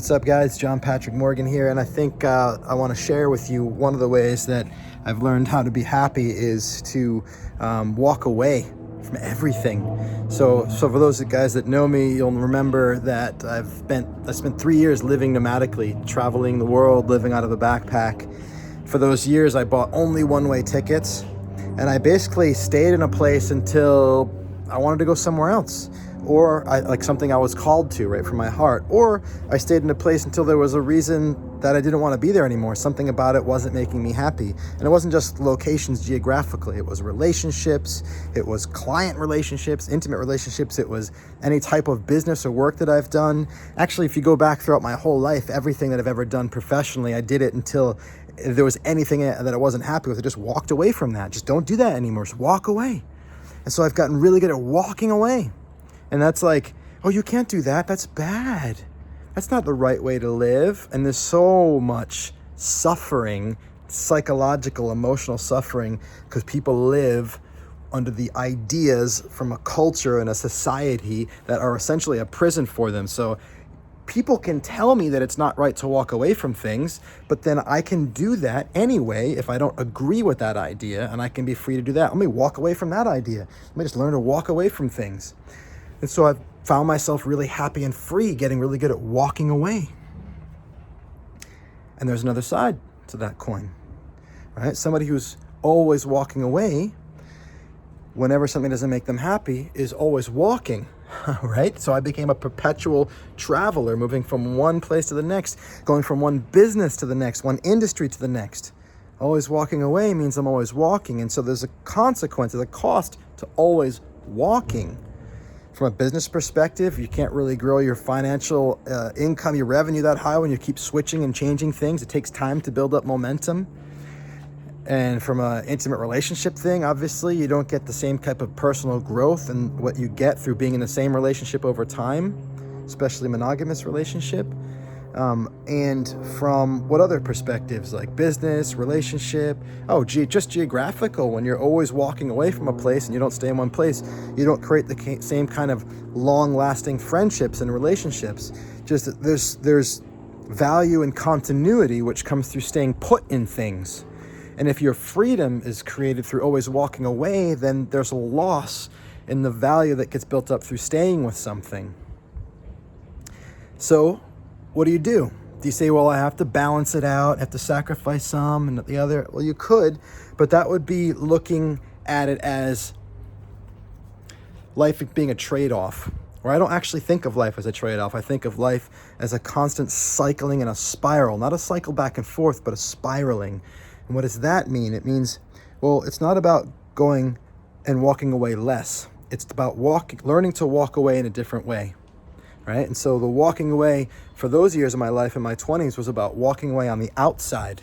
What's up, guys? John Patrick Morgan here, and I think I want to share with you one of the ways that I've learned how to be happy is to walk away from everything. So for those guys that know me, you'll remember that I spent 3 years living nomadically, traveling the world, living out of a backpack. For those years, I bought only one-way tickets, and I basically stayed in a place until I wanted to go somewhere else, or like something I was called to, right, from my heart, or I stayed in a place until there was a reason that I didn't want to be there anymore. Something about it wasn't making me happy. And it wasn't just locations geographically, it was relationships, it was client relationships, intimate relationships, it was any type of business or work that I've done. Actually, if you go back throughout my whole life, everything that I've ever done professionally, I did it until there was anything that I wasn't happy with. I just walked away from that. Just don't do that anymore. Just walk away. And so I've gotten really good at walking away. And that's like, oh, you can't do that. That's bad. That's not the right way to live. And there's so much suffering, psychological, emotional suffering, because people live under the ideas from a culture and a society that are essentially a prison for them. So people can tell me that it's not right to walk away from things, but then I can do that anyway if I don't agree with that idea, and I can be free to do that. Let me walk away from that idea. Let me just learn to walk away from things. And so I've found myself really happy and free, getting really good at walking away. And there's another side to that coin, right? Somebody who's always walking away, whenever something doesn't make them happy, is always walking, right? So I became a perpetual traveler, moving from one place to the next, going from one business to the next, one industry to the next. Always walking away means I'm always walking. And so there's a consequence, there's a cost to always walking. From a business perspective, you can't really grow your financial income, your revenue that high when you keep switching and changing things. It takes time to build up momentum. And from an intimate relationship thing, obviously, you don't get the same type of personal growth and what you get through being in the same relationship over time, especially monogamous relationship. And from what other perspectives, like business, relationship, just geographical. When you're always walking away from a place and you don't stay in one place, you don't create the same kind of long-lasting friendships and relationships. Just there's value and continuity which comes through staying put in things. And if your freedom is created through always walking away, then there's a loss in the value that gets built up through staying with something. So what do? Do you say, well, I have to balance it out, I have to sacrifice some and the other? Well, you could, but that would be looking at it as life being a trade-off. Or I don't actually think of life as a trade-off. I think of life as a constant cycling and a spiral, not a cycle back and forth, but a spiraling. And what does that mean? It means, well, it's not about going and walking away less. It's about learning to walk away in a different way. Right? And so the walking away for those years of my life in my 20s was about walking away on the outside.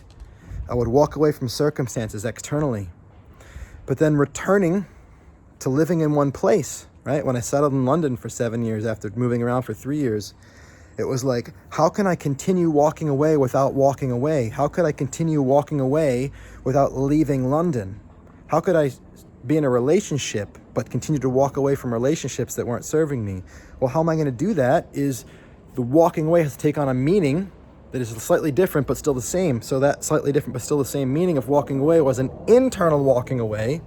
I would walk away from circumstances externally, but then returning to living in one place, right? When I settled in London for 7 years after moving around for 3 years, it was like, how can I continue walking away without walking away? How could I continue walking away without leaving London? How could I be in a relationship but continue to walk away from relationships that weren't serving me? Well, how am I going to do that? Is the walking away has to take on a meaning that is slightly different but still the same. So that slightly different but still the same meaning of walking away was an internal walking away,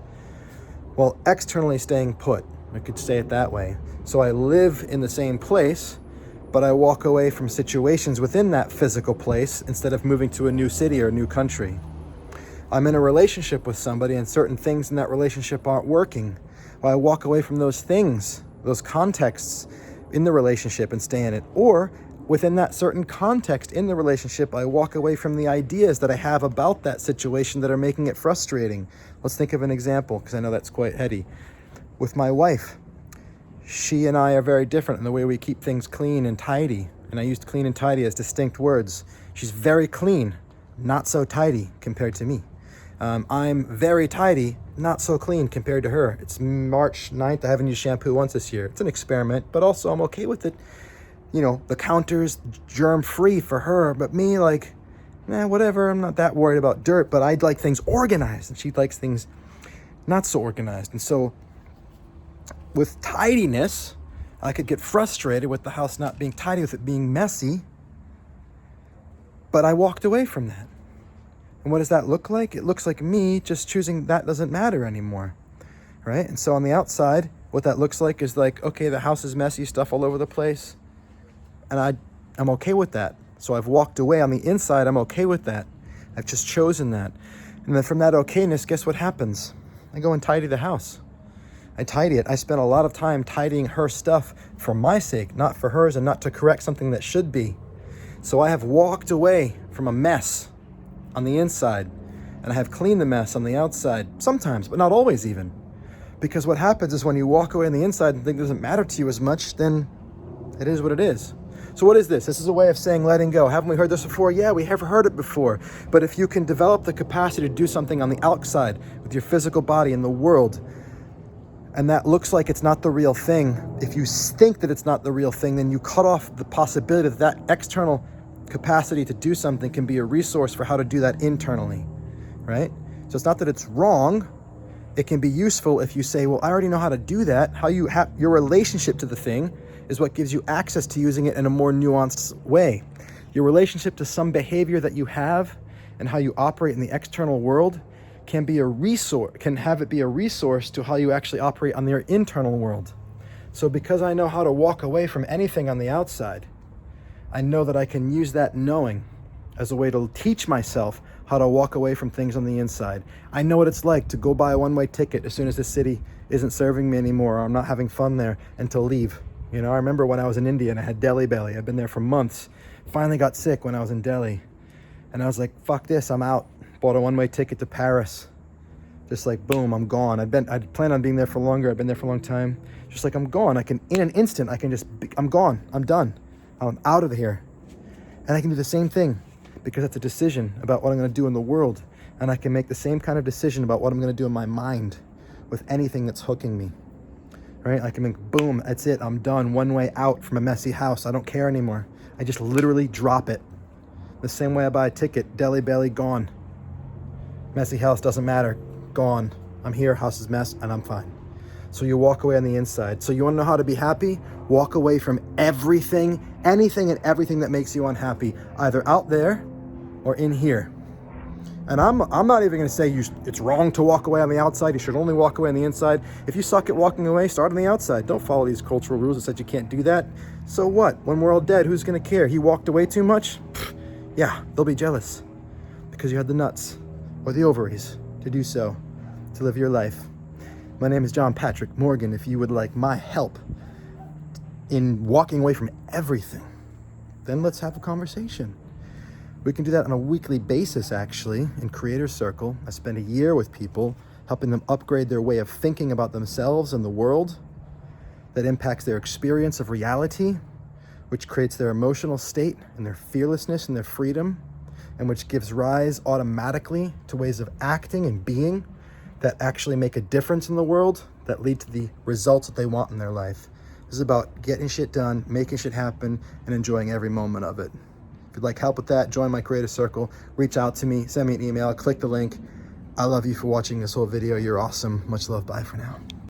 while externally staying put. I could say it that way. So I live in the same place, but I walk away from situations within that physical place instead of moving to a new city or a new country. I'm in a relationship with somebody and certain things in that relationship aren't working. Well, I walk away from those things, those contexts in the relationship and stay in it. Or within that certain context in the relationship, I walk away from the ideas that I have about that situation that are making it frustrating. Let's think of an example, because I know that's quite heady. With my wife, she and I are very different in the way we keep things clean and tidy. And I used clean and tidy as distinct words. She's very clean, not so tidy compared to me. I'm very tidy, not so clean compared to her. It's March 9th. I haven't used shampoo once this year. It's an experiment, but also I'm okay with it. You know, the counter's germ-free for her, but me, like, whatever. I'm not that worried about dirt, but I'd like things organized, and she likes things not so organized. And so with tidiness, I could get frustrated with the house not being tidy, with it being messy. But I walked away from that. And what does that look like? It looks like me just choosing that doesn't matter anymore, right? And so on the outside, what that looks like is like, okay, the house is messy, stuff all over the place, and I'm okay with that. So I've walked away. On the inside, I'm okay with that. I've just chosen that. And then from that okayness, guess what happens? I go and tidy the house. I tidy it. I spend a lot of time tidying her stuff for my sake, not for hers, and not to correct something that should be. So I have walked away from a mess on the inside, and I have cleaned the mess on the outside, sometimes, but not always even. Because what happens is when you walk away on the inside and think it doesn't matter to you as much, then it is what it is. So what is this? This is a way of saying letting go. Haven't we heard this before? Yeah, we have heard it before. But if you can develop the capacity to do something on the outside with your physical body in the world, and that looks like it's not the real thing, if you think that it's not the real thing, then you cut off the possibility that that external capacity to do something can be a resource for how to do that internally, right? So it's not that it's wrong. It can be useful if you say, well, I already know how to do that. How you have your relationship to the thing is what gives you access to using it in a more nuanced way. Your relationship to some behavior that you have and how you operate in the external world can be a resource, can have it be a resource to how you actually operate on your internal world. So because I know how to walk away from anything on the outside, I know that I can use that knowing as a way to teach myself how to walk away from things on the inside. I know what it's like to go buy a one-way ticket as soon as the city isn't serving me anymore, or I'm not having fun there, and to leave. You know, I remember when I was in India and I had Delhi belly. I've been there for months. Finally got sick when I was in Delhi. And I was like, fuck this, I'm out. Bought a one-way ticket to Paris. Just like, boom, I'm gone. I'd planned on being there for longer. I've been there for a long time. Just like, I'm gone. In an instant, I'm gone. I'm done. I'm out of here. And I can do the same thing because that's a decision about what I'm going to do in the world. And I can make the same kind of decision about what I'm going to do in my mind with anything that's hooking me. Right? I can make, boom, that's it. I'm done. One way out from a messy house. I don't care anymore. I just literally drop it. The same way I buy a ticket, Delhi belly, gone. Messy house, doesn't matter. Gone. I'm here, house is mess, and I'm fine. So you walk away on the inside. So you want to know how to be happy? Walk away from everything, anything and everything that makes you unhappy, either out there or in here. And I'm not even going to say it's wrong to walk away on the outside. You should only walk away on the inside. If you suck at walking away, start on the outside. Don't follow these cultural rules that said you can't do that. So what? When we're all dead, who's going to care? He walked away too much? Yeah, they'll be jealous because you had the nuts or the ovaries to do so, to live your life. My name is John Patrick Morgan. If you would like my help in walking away from everything, then let's have a conversation. We can do that on a weekly basis, actually, in Creator Circle. I spend a year with people, helping them upgrade their way of thinking about themselves and the world that impacts their experience of reality, which creates their emotional state and their fearlessness and their freedom, and which gives rise automatically to ways of acting and being that actually make a difference in the world, that lead to the results that they want in their life. This is about getting shit done, making shit happen, and enjoying every moment of it. If you'd like help with that, join my Creator Circle, reach out to me, send me an email, click the link. I love you for watching this whole video. You're awesome. Much love. Bye for now.